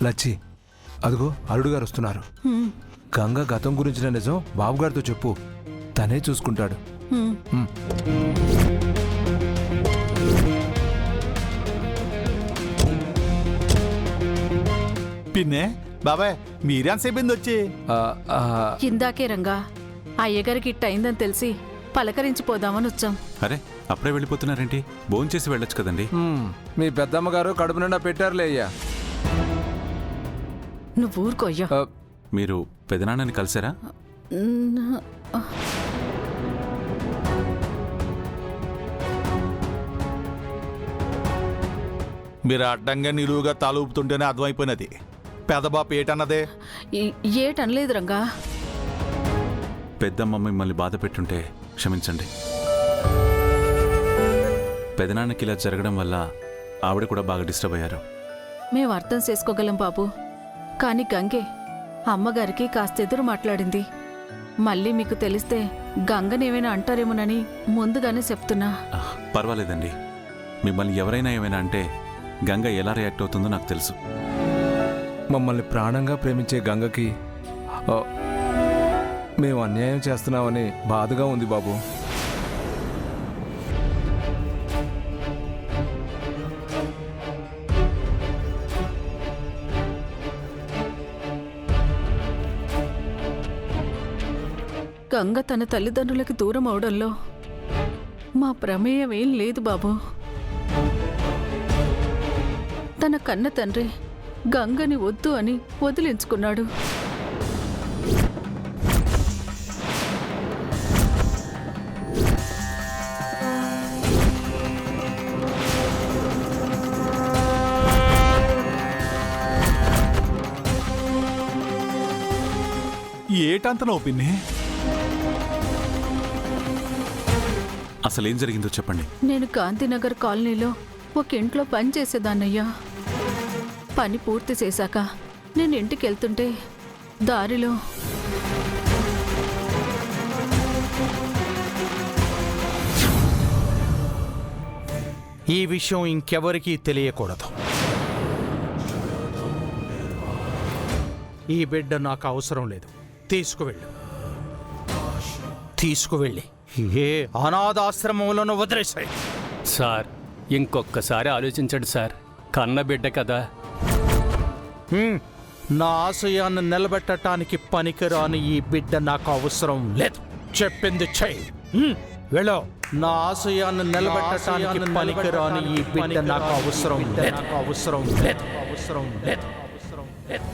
లచ్చి, అదిగో అల్లుడు గారు వస్తున్నారు. గంగ గతం గురించిన నిజం బాబుగారితో చెప్పు, తనే చూసుకుంటాడు. పిన్నే బాబాయ్ మీరేంతసేపు వచ్చి? ఇందాకే రంగా అయ్యగారికి ఇట్టయిందని తెలిసి పలకరించిపోదామని వచ్చాం. అరే అప్పుడే వెళ్ళిపోతున్నారేంటి? భోంచేసి వెళ్ళొచ్చు కదండి. మీ పెద్దమ్మగారు కడుపు నిండా పెట్టారులే అయ్యా. నువ్వు ఊరుకోయ్యా. మీరు పెదనాన్నని కలిసారా? మీరు అడ్డంగా నిలువుగా తల ఊపుతుంటేనే అర్థమైపోయినది. పెదబాపు ఏటన్నదే? ఏటనలేదు రంగా. పెద్దమ్మ మిమ్మల్ని బాధ పెట్టుంటే క్షమించండి. పెదనాన్నకి ఇలా జరగడం వల్ల ఆవిడ కూడా బాగా డిస్టర్బ్ అయ్యారు. మేము అర్థం చేసుకోగలం బాబు, కానీ గంగే అమ్మగారికి కాస్త ఎదురు మాట్లాడింది. మళ్ళీ మీకు తెలిస్తే గంగనేమైనా అంటారేమోనని ముందుగానే చెప్తున్నా. పర్వాలేదండి, మిమ్మల్ని ఎవరైనా ఏమైనా అంటే గంగ ఎలా రియాక్ట్ అవుతుందో నాకు తెలుసు. మమ్మల్ని ప్రాణంగా ప్రేమించే గంగకి మేము అన్యాయం చేస్తున్నామని బాధగా ఉంది బాబు. గంగ తన తల్లిదండ్రులకి దూరం అవడంలో మా ప్రమేయం ఏం లేదు బాబు. తన కన్న తండ్రి గంగని వద్దు అని వదిలించుకున్నాడు. ఏటంతనో పిన్ని? అసలు ఏం జరిగిందో చెప్పండి. నేను గాంధీనగర్ కాలనీలో ఒక ఇంట్లో పని చేసేదాన్నయ్యా. పని పూర్తి చేశాక నేను ఇంటికి వెళ్తుంటే దారిలో ఈ విషయం ఇంకెవరికీ తెలియకూడదు. ఈ బిడ్డ నాకు అవసరం లేదు. తీసుకువెళ్ళు. తీసుకువెళ్ళి ఏ అనాథాశ్రమంలోనూ వదిలేసాయి. సార్ ఇంకొక్కసారి ఆలోచించండి సార్, కన్నబిడ్డ కదా. నా ఆశయాన్ని నిలబెట్టడానికి పనికిరాని ఈ బిడ్డ నాకు అవసరం లేదు. చెప్పింది చెయ్యి. వెళ్ళో. నా ఆశయాన్ని నిలబెట్టడానికి పనికిరాని ఈ బిడ్డ నాకు అవసరం లేదు. అవసరం లేదు. అవసరం లేదు. అవసరం లేదు.